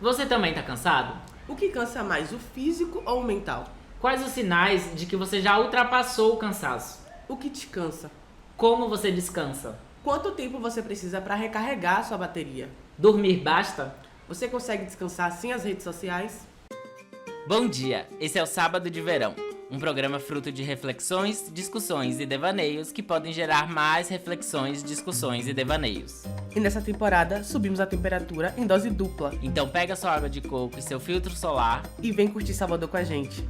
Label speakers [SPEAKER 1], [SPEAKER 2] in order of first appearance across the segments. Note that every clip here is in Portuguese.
[SPEAKER 1] Você também tá cansado?
[SPEAKER 2] O que cansa mais, o físico ou o mental?
[SPEAKER 1] Quais os sinais de que você já ultrapassou o cansaço?
[SPEAKER 2] O que te cansa?
[SPEAKER 1] Como você descansa?
[SPEAKER 2] Quanto tempo você precisa para recarregar a sua bateria?
[SPEAKER 1] Dormir basta?
[SPEAKER 2] Você consegue descansar sem as redes sociais?
[SPEAKER 1] Bom dia, esse é o Sábado de Verão, um programa fruto de reflexões, discussões e devaneios que podem gerar mais reflexões, discussões e devaneios.
[SPEAKER 2] E nessa temporada, subimos a temperatura em dose dupla.
[SPEAKER 1] Então pega sua água de coco e seu filtro solar
[SPEAKER 2] E vem curtir Salvador com a gente.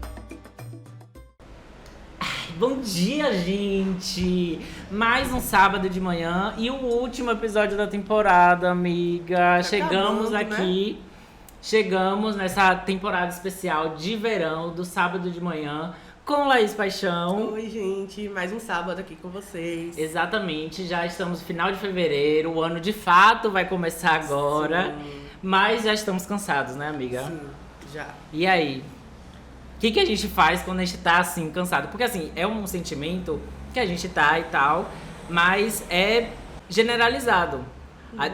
[SPEAKER 1] Bom dia, gente! Mais um sábado de manhã e o último episódio da temporada, amiga. Chegamos aqui, né? Chegamos nessa temporada especial de verão do sábado de manhã com Laís Paixão.
[SPEAKER 2] Oi, gente, mais um sábado aqui com vocês.
[SPEAKER 1] Exatamente, já estamos no final de fevereiro, o ano de fato vai começar agora, sim. Mas já estamos cansados, né, amiga?
[SPEAKER 2] Sim, já.
[SPEAKER 1] E aí? O que a gente faz quando a gente tá assim, cansado? Porque assim, é um sentimento que a gente tá e tal, mas é generalizado.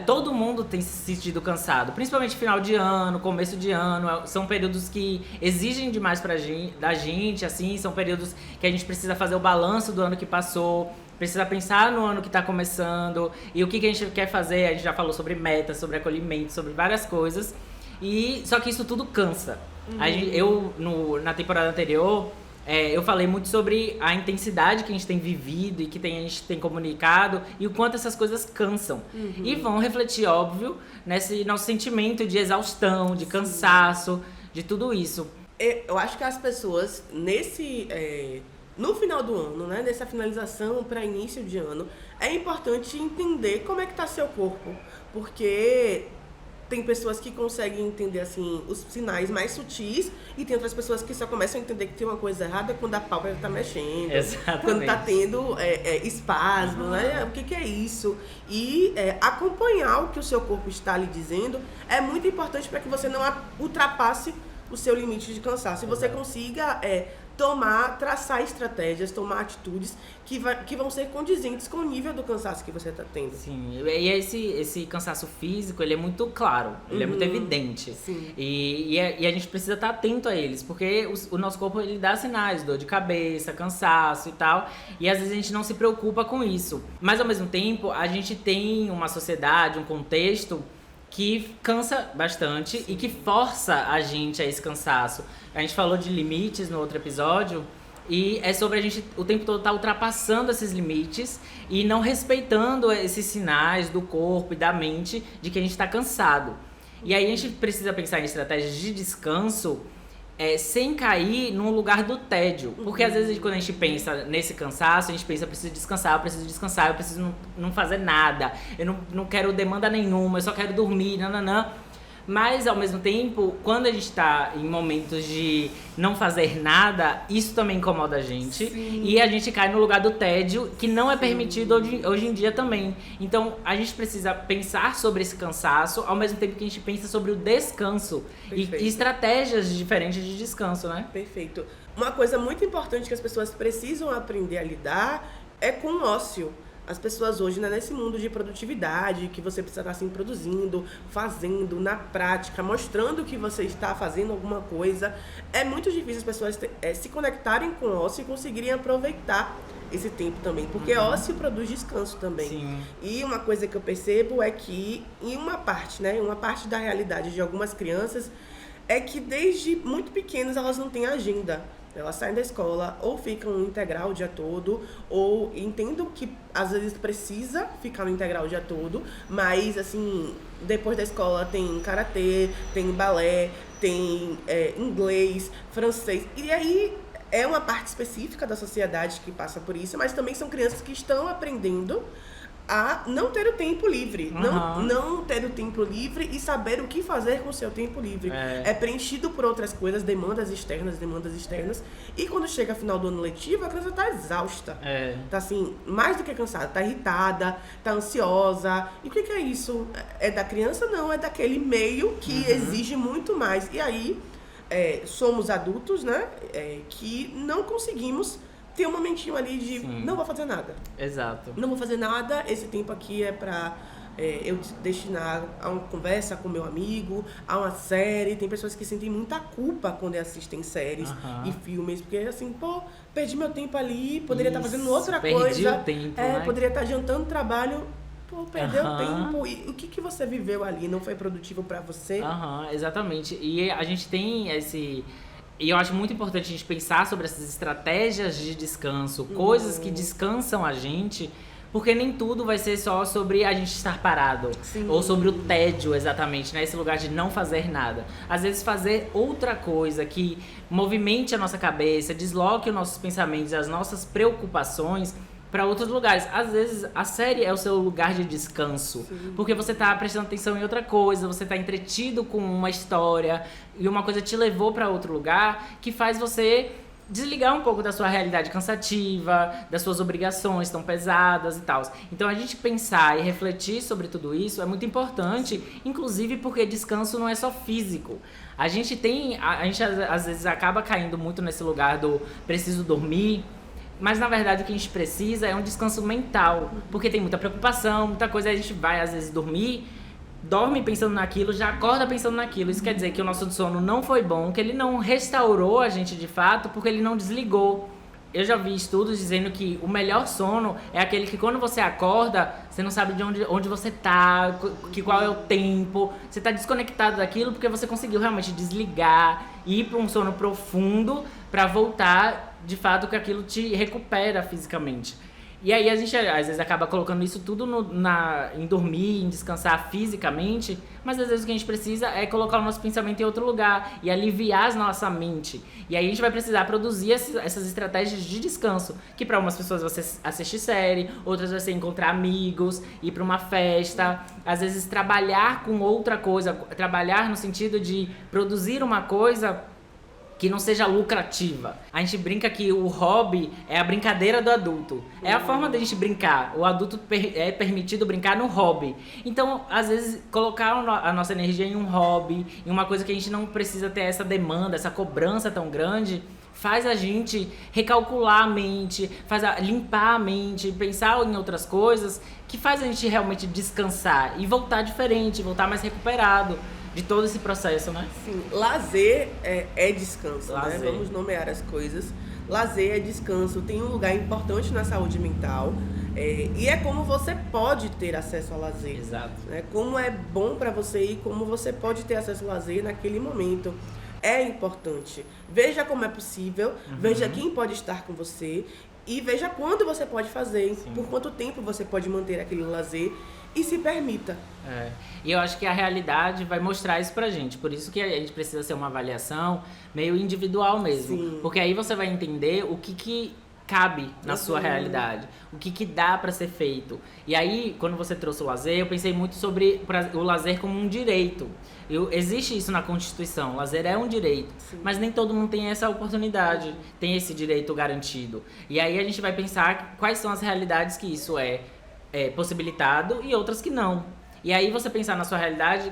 [SPEAKER 1] Todo mundo tem se sentido cansado, principalmente final de ano, começo de ano. São períodos que exigem demais da gente, assim, são períodos que a gente precisa fazer o balanço do ano que passou, precisa pensar no ano que tá começando e o que a gente quer fazer. A gente já falou sobre metas, sobre acolhimento, sobre várias coisas. Só que isso tudo cansa. Na temporada anterior, eu falei muito sobre a intensidade que a gente tem vivido e que a gente tem comunicado e o quanto essas coisas cansam. E vão refletir, óbvio, nesse nosso sentimento de exaustão, de cansaço, de tudo isso.
[SPEAKER 2] Eu acho que as pessoas, no final do ano, né, nessa finalização para início de ano, é importante entender como é que tá seu corpo, porque tem pessoas que conseguem entender, assim, os sinais mais sutis e tem outras pessoas que só começam a entender que tem uma coisa errada quando a pálpebra tá mexendo.
[SPEAKER 1] Exatamente.
[SPEAKER 2] Quando tá tendo espasmo, né? O que é isso? E acompanhar o que o seu corpo está lhe dizendo é muito importante para que você não ultrapasse o seu limite de cansaço. E você consiga traçar estratégias, tomar atitudes que vão ser condizentes com o nível do cansaço que você está tendo.
[SPEAKER 1] Sim, e esse cansaço físico, ele é muito claro, ele é muito evidente.
[SPEAKER 2] Sim.
[SPEAKER 1] E a gente precisa estar atento a eles, porque o nosso corpo, ele dá sinais, dor de cabeça, cansaço e tal, e às vezes a gente não se preocupa com isso. Mas ao mesmo tempo, a gente tem uma sociedade, um contexto que cansa bastante. Sim. E que força a gente a esse cansaço. A gente falou de limites no outro episódio e é sobre a gente o tempo todo estar ultrapassando esses limites e não respeitando esses sinais do corpo e da mente de que a gente está cansado. E aí a gente precisa pensar em estratégias de descanso sem cair num lugar do tédio. Porque às vezes quando a gente pensa nesse cansaço, a gente pensa, eu preciso descansar, eu preciso não fazer nada, eu não quero demanda nenhuma, eu só quero dormir, nananã. Mas ao mesmo tempo, quando a gente tá em momentos de não fazer nada, isso também incomoda a gente. Sim. E a gente cai no lugar do tédio, que não é permitido hoje em dia também. Então a gente precisa pensar sobre esse cansaço, ao mesmo tempo que a gente pensa sobre o descanso e estratégias diferentes de descanso, né?
[SPEAKER 2] Perfeito. Uma coisa muito importante que as pessoas precisam aprender a lidar é com o ócio. As pessoas hoje, né, nesse mundo de produtividade, que você precisa estar assim, produzindo, fazendo, na prática, mostrando que você está fazendo alguma coisa, é muito difícil as pessoas se conectarem com o ócio e conseguirem aproveitar esse tempo também, porque ócio produz descanso também.
[SPEAKER 1] Sim.
[SPEAKER 2] E uma coisa que eu percebo é que, em uma parte da realidade de algumas crianças, é que desde muito pequenas elas não têm agenda. Elas saem da escola ou ficam no integral o dia todo, ou entendem que às vezes precisa ficar no integral o dia todo, mas assim, depois da escola tem karatê, tem balé, tem inglês, francês, e aí é uma parte específica da sociedade que passa por isso, mas também são crianças que estão aprendendo a não ter o tempo livre, não ter o tempo livre e saber o que fazer com o seu tempo livre. É preenchido por outras coisas, demandas externas, e quando chega ao final do ano letivo, a criança tá exausta, tá assim, mais do que cansada, tá irritada, tá ansiosa. E o que é isso? É da criança? Não, é daquele meio que exige muito mais. E aí, somos adultos, né, que não conseguimos ter um momentinho ali de não vou fazer nada.
[SPEAKER 1] Exato.
[SPEAKER 2] Não vou fazer nada, esse tempo aqui é pra eu destinar a uma conversa com meu amigo, a uma série. Tem pessoas que sentem muita culpa quando assistem séries e filmes, porque assim, pô, perdi meu tempo ali, poderia estar fazendo outra coisa.
[SPEAKER 1] Perdi o tempo, né?
[SPEAKER 2] Poderia estar adiantando trabalho. Pô, perdeu tempo. E o que você viveu ali? Não foi produtivo pra você?
[SPEAKER 1] Exatamente. E a gente tem esse... E eu acho muito importante a gente pensar sobre essas estratégias de descanso, coisas que descansam a gente, porque nem tudo vai ser só sobre a gente estar parado.
[SPEAKER 2] Sim.
[SPEAKER 1] Ou sobre o tédio, exatamente, né? Esse lugar de não fazer nada. Às vezes fazer outra coisa que movimente a nossa cabeça, desloque os nossos pensamentos, as nossas preocupações para outros lugares. Às vezes a série é o seu lugar de descanso. Sim. Porque você tá prestando atenção em outra coisa, você tá entretido com uma história e uma coisa te levou para outro lugar que faz você desligar um pouco da sua realidade cansativa, das suas obrigações tão pesadas e tal. Então a gente pensar e refletir sobre tudo isso é muito importante, inclusive porque descanso não é só físico. A gente às vezes acaba caindo muito nesse lugar do preciso dormir, mas na verdade o que a gente precisa é um descanso mental, porque tem muita preocupação, muita coisa, a gente vai às vezes dormir, dorme pensando naquilo, já acorda pensando naquilo. Isso quer dizer que o nosso sono não foi bom, que ele não restaurou a gente de fato, porque ele não desligou. Eu já vi estudos dizendo que o melhor sono é aquele que quando você acorda, você não sabe de onde você tá, qual é o tempo, você tá desconectado daquilo porque você conseguiu realmente desligar, ir para um sono profundo para voltar de fato que aquilo te recupera fisicamente. E aí a gente às vezes acaba colocando isso tudo em dormir, em descansar fisicamente, mas às vezes o que a gente precisa é colocar o nosso pensamento em outro lugar e aliviar a nossa mente. E aí a gente vai precisar produzir essas estratégias de descanso, que para umas pessoas você assistir série, outras você encontrar amigos, ir para uma festa, às vezes trabalhar com outra coisa, trabalhar no sentido de produzir uma coisa que não seja lucrativa. A gente brinca que o hobby é a brincadeira do adulto. É a forma da gente brincar. O adulto é permitido brincar no hobby. Então, às vezes, colocar a nossa energia em um hobby, em uma coisa que a gente não precisa ter essa demanda, essa cobrança tão grande, faz a gente recalcular a mente, limpar a mente, pensar em outras coisas, que faz a gente realmente descansar e voltar diferente, voltar mais recuperado de todo esse processo, né?
[SPEAKER 2] Sim, lazer é descanso, lazer, né? Vamos nomear as coisas. Lazer é descanso, tem um lugar importante na saúde mental, e é como você pode ter acesso ao lazer.
[SPEAKER 1] Exato.
[SPEAKER 2] Né? Como é bom para você e como você pode ter acesso ao lazer naquele momento. É importante. Veja como é possível, veja quem pode estar com você e veja quando você pode fazer, sim, por quanto tempo você pode manter aquele lazer e se permita.
[SPEAKER 1] E eu acho que a realidade vai mostrar isso pra gente. Por isso que a gente precisa ser uma avaliação meio individual mesmo.
[SPEAKER 2] Sim.
[SPEAKER 1] Porque aí você vai entender o que cabe na sua realidade. O que dá pra ser feito. E aí, quando você trouxe o lazer, eu pensei muito sobre o lazer como um direito. Existe isso na Constituição. O lazer é um direito. Sim. Mas nem todo mundo tem essa oportunidade. Tem esse direito garantido. E aí a gente vai pensar quais são as realidades que isso é possibilitado e outras que não. E aí você pensar na sua realidade,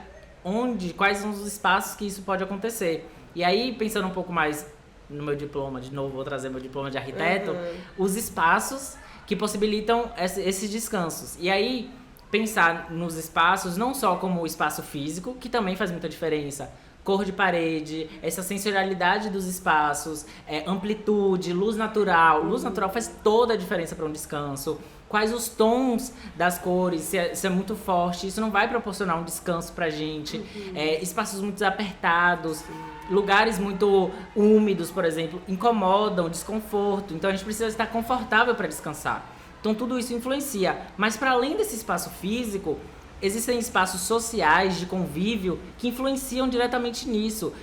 [SPEAKER 1] quais são os espaços que isso pode acontecer. E aí, pensando um pouco mais no meu diploma, de novo vou trazer meu diploma de arquiteto, os espaços que possibilitam esses descansos. E aí, pensar nos espaços não só como o espaço físico, que também faz muita diferença, cor de parede, essa sensorialidade dos espaços, amplitude, luz natural. Luz natural faz toda a diferença para um descanso. Quais os tons das cores, se é muito forte, isso não vai proporcionar um descanso pra gente. Espaços muito apertados, lugares muito úmidos, por exemplo, incomodam, desconforto. Então a gente precisa estar confortável para descansar. Então tudo isso influencia. Mas para além desse espaço físico, existem espaços sociais de convívio que influenciam diretamente nisso.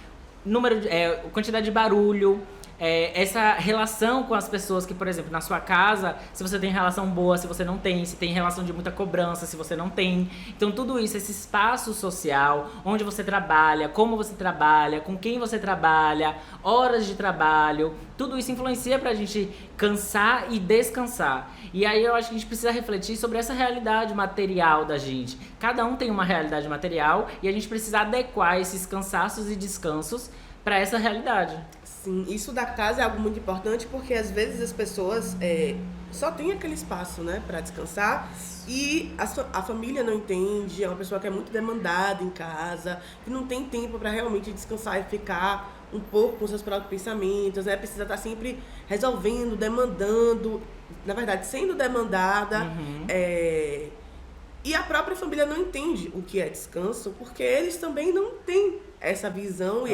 [SPEAKER 1] Quantidade de barulho, essa relação com as pessoas que, por exemplo, na sua casa, se você tem relação boa, se você não tem, se tem relação de muita cobrança, se você não tem. Então tudo isso, esse espaço social, onde você trabalha, como você trabalha, com quem você trabalha, horas de trabalho, tudo isso influencia pra gente cansar e descansar. E aí eu acho que a gente precisa refletir sobre essa realidade material da gente. Cada um tem uma realidade material e a gente precisa adequar esses cansaços e descansos para essa realidade.
[SPEAKER 2] Sim, isso da casa é algo muito importante porque às vezes as pessoas só tem aquele espaço, né, para descansar. E a família não entende, é uma pessoa que é muito demandada em casa, que não tem tempo para realmente descansar e ficar um pouco com seus próprios pensamentos, né? Precisa estar sempre resolvendo, demandando, na verdade, sendo demandada. E a própria família não entende o que é descanso, porque eles também não têm essa visão e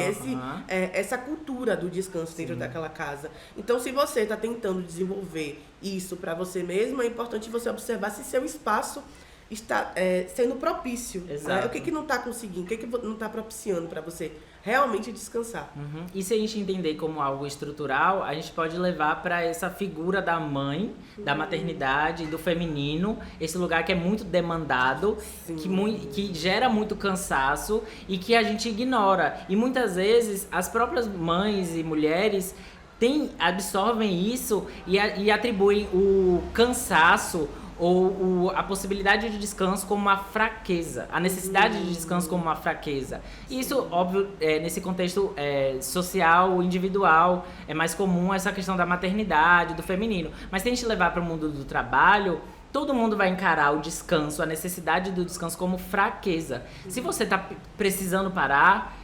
[SPEAKER 2] essa cultura do descanso dentro daquela casa. Então, se você está tentando desenvolver isso para você mesmo, é importante você observar se seu espaço está sendo propício. Né? O que não está conseguindo, o que não está propiciando para você realmente descansar.
[SPEAKER 1] E se a gente entender como algo estrutural, a gente pode levar para essa figura da mãe, da maternidade, do feminino, esse lugar que é muito demandado, que gera muito cansaço e que a gente ignora. E muitas vezes as próprias mães e mulheres absorvem isso e atribuem o cansaço ou a possibilidade de descanso como uma fraqueza, a necessidade de descanso como uma fraqueza. E isso, óbvio, nesse contexto social, individual, é mais comum essa questão da maternidade, do feminino. Mas se a gente levar para o mundo do trabalho, todo mundo vai encarar o descanso, a necessidade do descanso como fraqueza. Se você está precisando parar,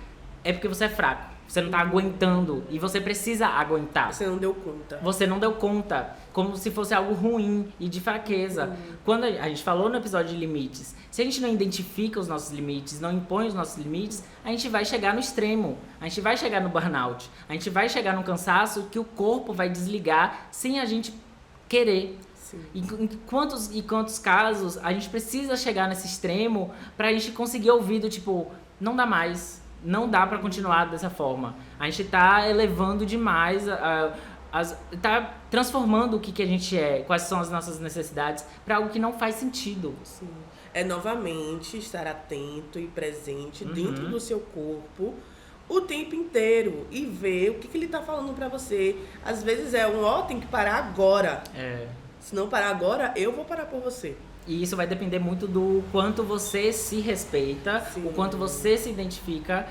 [SPEAKER 1] é porque você é fraco. Você não está aguentando e você precisa aguentar.
[SPEAKER 2] Você não deu conta.
[SPEAKER 1] Você não deu conta, como se fosse algo ruim e de fraqueza. Quando a gente falou no episódio de limites, se a gente não identifica os nossos limites, não impõe os nossos limites, a gente vai chegar no extremo, a gente vai chegar no burnout, a gente vai chegar no cansaço que o corpo vai desligar sem a gente querer. E em quantos casos a gente precisa chegar nesse extremo pra gente conseguir ouvir do tipo, não dá mais. Não dá pra continuar dessa forma. A gente tá elevando demais, tá transformando o que a gente é, quais são as nossas necessidades, pra algo que não faz sentido.
[SPEAKER 2] Sim. É novamente estar atento e presente dentro do seu corpo o tempo inteiro e ver o que ele tá falando pra você. Às vezes tem que parar agora. Se não parar agora, eu vou parar por você.
[SPEAKER 1] E isso vai depender muito do quanto você se respeita, o quanto você se identifica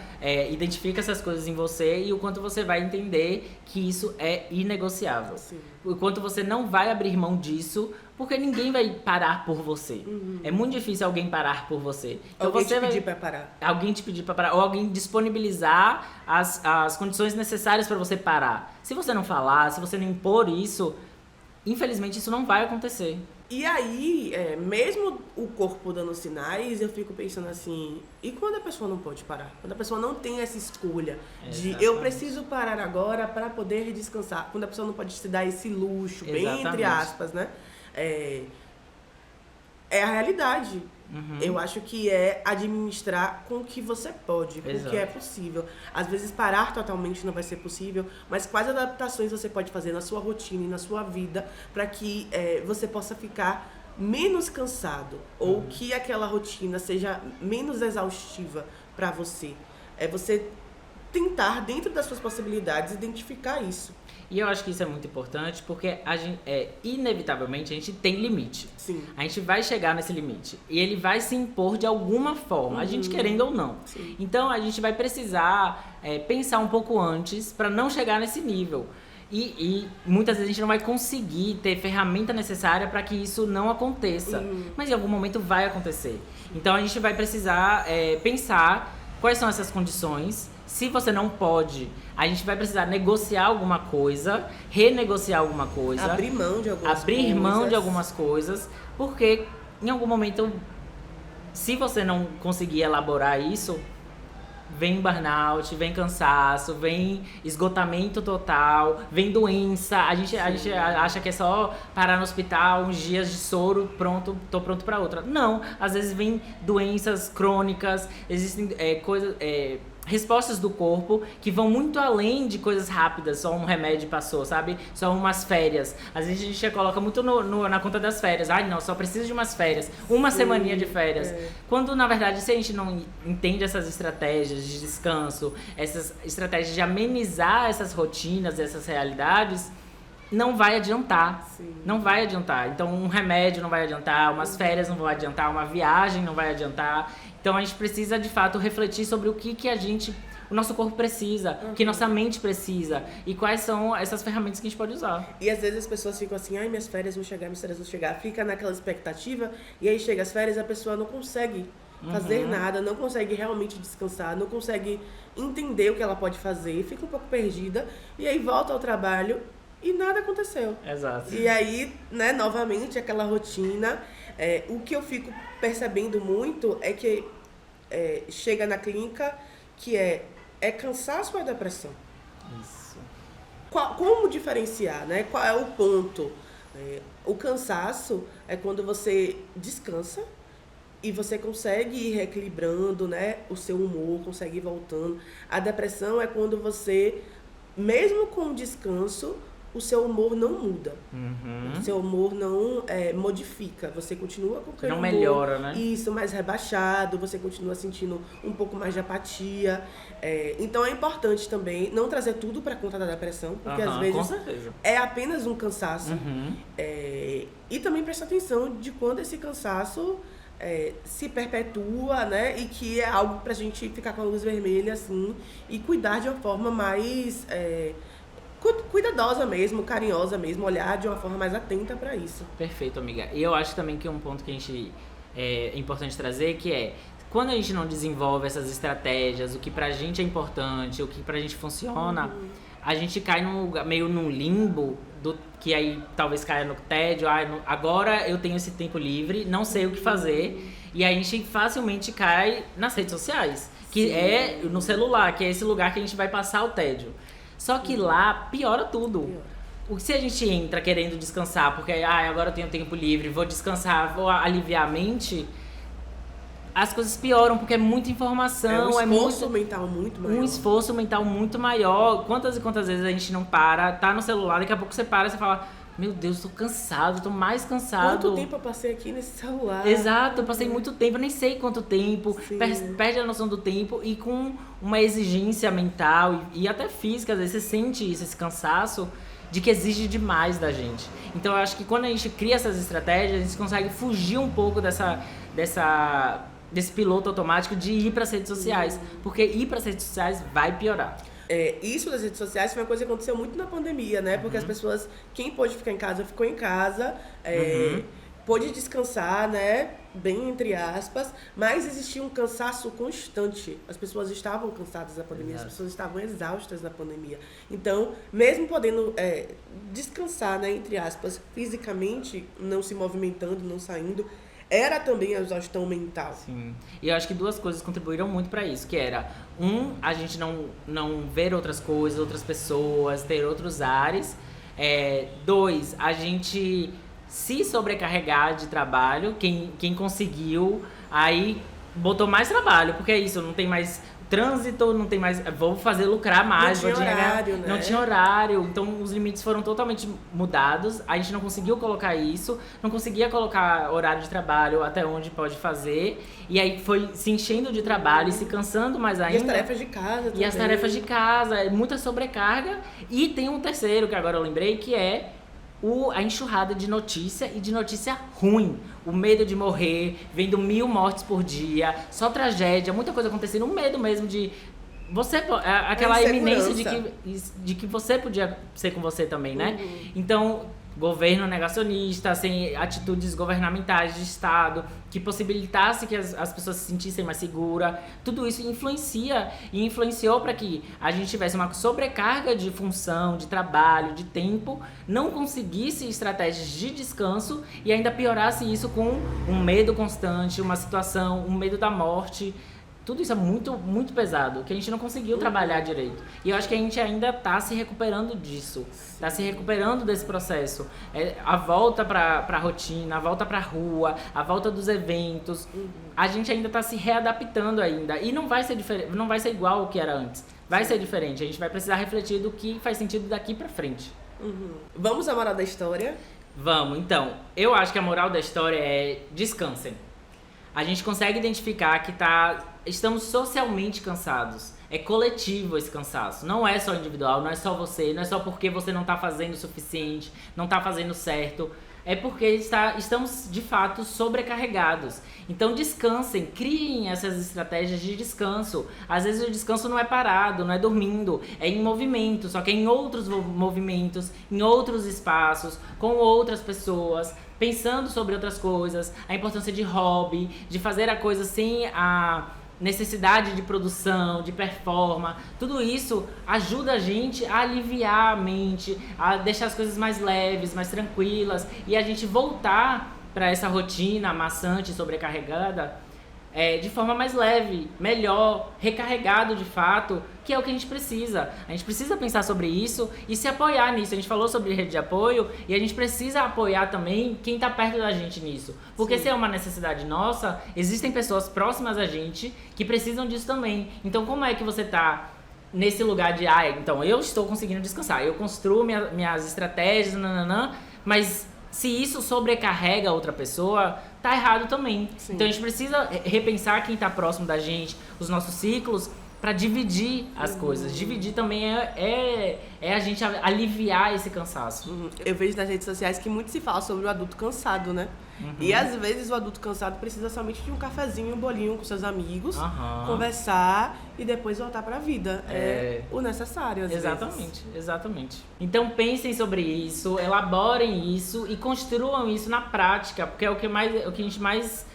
[SPEAKER 1] essas coisas em você e o quanto você vai entender que isso é inegociável. O quanto você não vai abrir mão disso, porque ninguém vai parar por você. É muito difícil alguém parar por você. Então
[SPEAKER 2] alguém
[SPEAKER 1] você
[SPEAKER 2] te pedir pra parar.
[SPEAKER 1] Alguém te pedir pra parar, ou alguém disponibilizar as condições necessárias para você parar. Se você não falar, se você não impor isso, infelizmente isso não vai acontecer.
[SPEAKER 2] E aí, mesmo o corpo dando sinais, eu fico pensando assim, e quando a pessoa não pode parar? Quando a pessoa não tem essa escolha de eu preciso parar agora para poder descansar. Quando a pessoa não pode se dar esse luxo, bem entre aspas, né? É a realidade. Eu acho que é administrar com o que você pode, com o que é possível. Às vezes parar totalmente não vai ser possível, mas quais adaptações você pode fazer na sua rotina e na sua vida para que você possa ficar menos cansado ou que aquela rotina seja menos exaustiva para você. É você tentar, dentro das suas possibilidades, identificar isso.
[SPEAKER 1] E eu acho que isso é muito importante porque inevitavelmente a gente tem limite.
[SPEAKER 2] Sim.
[SPEAKER 1] A gente vai chegar nesse limite. E ele vai se impor de alguma forma, a gente querendo ou não.
[SPEAKER 2] Sim.
[SPEAKER 1] Então a gente vai precisar pensar um pouco antes para não chegar nesse nível. E muitas vezes a gente não vai conseguir ter ferramenta necessária para que isso não aconteça. Mas em algum momento vai acontecer. Então a gente vai precisar pensar quais são essas condições. Se você não pode, a gente vai precisar negociar alguma coisa, renegociar alguma coisa.
[SPEAKER 2] Abrir mão de
[SPEAKER 1] algumas coisas. Porque em algum momento, se você não conseguir elaborar isso, vem burnout, vem cansaço, vem esgotamento total, vem doença. A gente acha que é só parar no hospital, uns dias de soro, pronto, tô pronto para outra. Não, às vezes vem doenças crônicas, existem respostas do corpo que vão muito além de coisas rápidas, só um remédio passou, sabe? Só umas férias. Às vezes a gente coloca muito na conta das férias. Ai, não, só preciso de umas férias. Uma semaninha de férias. Quando, na verdade, se a gente não entende essas estratégias de descanso, essas estratégias de amenizar essas rotinas, essas realidades, não vai adiantar. Não vai adiantar. Então, um remédio não vai adiantar, umas férias não vão adiantar, uma viagem não vai adiantar. Então, a gente precisa, de fato, refletir sobre o que o nosso corpo precisa, o que nossa mente precisa e quais são essas ferramentas que a gente pode usar.
[SPEAKER 2] E às vezes as pessoas ficam assim, ai, minhas férias vão chegar. Fica naquela expectativa e aí chega as férias e a pessoa não consegue fazer nada, não consegue realmente descansar, não consegue entender o que ela pode fazer, fica um pouco perdida e aí volta ao trabalho e nada aconteceu.
[SPEAKER 1] Exato.
[SPEAKER 2] E aí, né, novamente, aquela rotina. O que eu fico percebendo muito é que chega na clínica que é cansaço ou é depressão?
[SPEAKER 1] Isso.
[SPEAKER 2] Como diferenciar, né? Qual é o ponto? O cansaço é quando você descansa e você consegue ir reequilibrando, né, o seu humor, consegue ir voltando. A depressão é quando você, mesmo com o descanso, o seu humor não muda. O seu humor não modifica. Você continua com aquele
[SPEAKER 1] humor.
[SPEAKER 2] Não
[SPEAKER 1] melhora, né?
[SPEAKER 2] Isso, mais rebaixado. Você continua sentindo um pouco mais de apatia. Então é importante também não trazer tudo para conta da depressão, porque às vezes
[SPEAKER 1] com certeza.
[SPEAKER 2] é apenas um cansaço. E também prestar atenção de quando esse cansaço se perpetua, né? E que é algo pra gente ficar com a luz vermelha, assim, e cuidar de uma forma mais cuidadosa mesmo, carinhosa mesmo, olhar de uma forma mais atenta para isso.
[SPEAKER 1] Perfeito, amiga. E eu acho também que um ponto que a gente é importante trazer, que é quando a gente não desenvolve essas estratégias, o que pra gente é importante, o que pra gente funciona, a gente cai meio num limbo, que aí talvez caia no tédio, agora eu tenho esse tempo livre, não sei o que fazer, e aí a gente facilmente cai nas redes sociais, que é no celular, que é esse lugar que a gente vai passar o tédio. Só que lá piora tudo. Se a gente entra querendo descansar, porque agora eu tenho tempo livre, vou descansar, vou aliviar a mente, as coisas pioram, porque é muita informação.
[SPEAKER 2] Um esforço mental muito maior.
[SPEAKER 1] Um esforço mental muito maior. Quantas e quantas vezes a gente não para, tá no celular, daqui a pouco você para e você fala, meu Deus, tô cansado, tô mais cansado.
[SPEAKER 2] Quanto tempo eu passei aqui nesse celular?
[SPEAKER 1] Exato, eu passei muito tempo, eu nem sei quanto tempo. Perde a noção do tempo e com uma exigência mental e até física, às vezes você sente isso, esse cansaço, de que exige demais da gente. Então eu acho que quando a gente cria essas estratégias, a gente consegue fugir um pouco desse piloto automático de ir para as redes sociais, porque ir para as redes sociais vai piorar.
[SPEAKER 2] Isso das redes sociais foi uma coisa que aconteceu muito na pandemia, né? Porque as pessoas, quem pôde ficar em casa, ficou em casa, pôde descansar, né? Bem entre aspas, mas existia um cansaço constante. As pessoas estavam cansadas da pandemia, as pessoas estavam exaustas na pandemia. Então, mesmo podendo descansar, né? Entre aspas, fisicamente, não se movimentando, não saindo, era também a exaustão mental.
[SPEAKER 1] Sim. E eu acho que duas coisas contribuíram muito para isso, que era, a gente não ver outras coisas, outras pessoas, ter outros ares. 2, a gente se sobrecarregar de trabalho, quem conseguiu, aí botou mais trabalho, porque é isso, não tem mais trânsito, não tem mais, vou fazer lucrar mais.
[SPEAKER 2] Não tinha horário, né?
[SPEAKER 1] Não tinha horário, então os limites foram totalmente mudados, a gente não conseguiu colocar isso, não conseguia colocar horário de trabalho até onde pode fazer, e aí foi se enchendo de trabalho e se cansando mais ainda.
[SPEAKER 2] E as tarefas de casa também.
[SPEAKER 1] E as tarefas de casa, muita sobrecarga, e tem um terceiro, que agora eu lembrei, que é a enxurrada de notícia e de notícia ruim. O medo de morrer, vendo 1000 mortes por dia, só tragédia, muita coisa acontecendo, o medo mesmo de aquela iminência de que você podia ser com você também, né? Então, governo negacionista, sem atitudes governamentais de Estado, que possibilitasse que as pessoas se sentissem mais seguras. Tudo isso influenciou para que a gente tivesse uma sobrecarga de função, de trabalho, de tempo, não conseguisse estratégias de descanso e ainda piorasse isso com um medo constante, uma situação, um medo da morte. Tudo isso é muito, muito pesado, que a gente não conseguiu trabalhar direito. E eu acho que a gente ainda está se recuperando disso. Está se recuperando desse processo. A volta para a rotina, a volta para a rua, a volta dos eventos. A gente ainda está se readaptando ainda. E não vai ser diferente, não vai ser igual ao que era antes. Vai ser diferente. A gente vai precisar refletir do que faz sentido daqui para frente.
[SPEAKER 2] Vamos à moral da história?
[SPEAKER 1] Vamos. Então, eu acho que a moral da história é descansem. A gente consegue identificar que estamos socialmente cansados. É coletivo esse cansaço. Não é só individual, não é só você, não é só porque você não tá fazendo o suficiente, não tá fazendo certo. é porque estamos de fato sobrecarregados. Então descansem, criem essas estratégias de descanso. Às vezes o descanso não é parado, não é dormindo, é em movimento, só que é em outros movimentos, em outros espaços, com outras pessoas, pensando sobre outras coisas, a importância de hobby, de fazer a coisa sem a necessidade de produção, de performance. Tudo isso ajuda a gente a aliviar a mente, a deixar as coisas mais leves, mais tranquilas, e a gente voltar para essa rotina maçante, sobrecarregada, de forma mais leve, melhor, recarregado de fato, que é o que a gente precisa. A gente precisa pensar sobre isso e se apoiar nisso. A gente falou sobre rede de apoio e a gente precisa apoiar também quem está perto da gente nisso. Porque se é uma necessidade nossa, existem pessoas próximas a gente que precisam disso também. Então como é que você está nesse lugar de, então eu estou conseguindo descansar, eu construo minhas estratégias, mas se isso sobrecarrega a outra pessoa, tá errado também. Sim. Então a gente precisa repensar quem tá próximo da gente, os nossos ciclos, para dividir as coisas. Dividir também é a gente aliviar esse cansaço.
[SPEAKER 2] Eu vejo nas redes sociais que muito se fala sobre o adulto cansado, né? E às vezes o adulto cansado precisa somente de um cafezinho, um bolinho com seus amigos, conversar e depois voltar pra vida. É o necessário, às vezes.
[SPEAKER 1] Exatamente. Então pensem sobre isso, elaborem isso e construam isso na prática, porque é o que a gente mais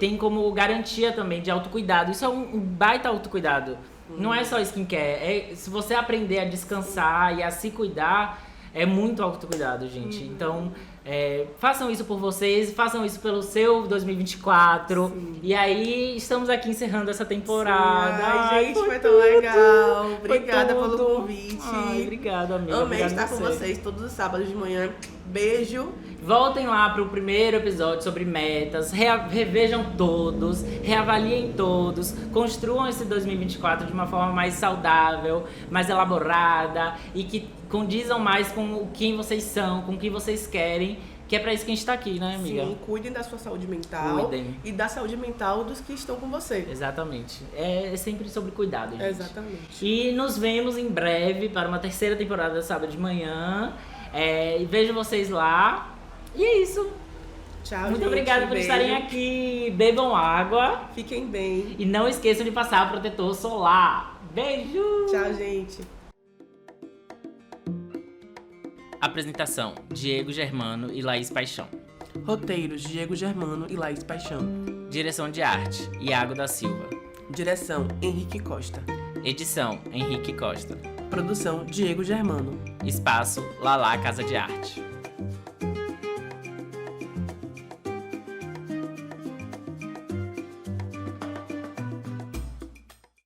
[SPEAKER 1] tem como garantia também de autocuidado. Isso é um baita autocuidado. Não é só skincare. Se você aprender a descansar e a se cuidar, é muito autocuidado, gente. Então, façam isso por vocês, façam isso pelo seu 2024. Sim. E aí, estamos aqui encerrando essa temporada.
[SPEAKER 2] Ai, gente, foi tão legal. Obrigada pelo convite.
[SPEAKER 1] Obrigada, amiga.
[SPEAKER 2] Amei estar com vocês todos os sábados de manhã. Beijo.
[SPEAKER 1] Voltem lá pro primeiro episódio sobre metas, revejam todos, reavaliem todos, construam esse 2024 de uma forma mais saudável, mais elaborada e que condizam mais com quem vocês são, com o que vocês querem, que é pra isso que a gente tá aqui, né, amiga?
[SPEAKER 2] Sim, cuidem da sua saúde mental e da saúde mental dos que estão com você.
[SPEAKER 1] Exatamente. É sempre sobre cuidado, gente.
[SPEAKER 2] Exatamente.
[SPEAKER 1] E nos vemos em breve para uma terceira temporada da Sábado de Manhã. E vejo vocês lá. E é isso.
[SPEAKER 2] Tchau,
[SPEAKER 1] Muito obrigada por estarem aqui. Bebam água.
[SPEAKER 2] Fiquem bem.
[SPEAKER 1] E não esqueçam de passar protetor solar. Beijo.
[SPEAKER 2] Tchau, gente.
[SPEAKER 1] Apresentação: Diego Germano e Laís Paixão.
[SPEAKER 2] Roteiros: Diego Germano e Laís Paixão.
[SPEAKER 1] Direção de arte: Iago da Silva.
[SPEAKER 2] Direção: Henrique Costa.
[SPEAKER 1] Edição: Henrique Costa.
[SPEAKER 2] Produção: Diego Germano.
[SPEAKER 1] Espaço: Lalá Casa de Arte.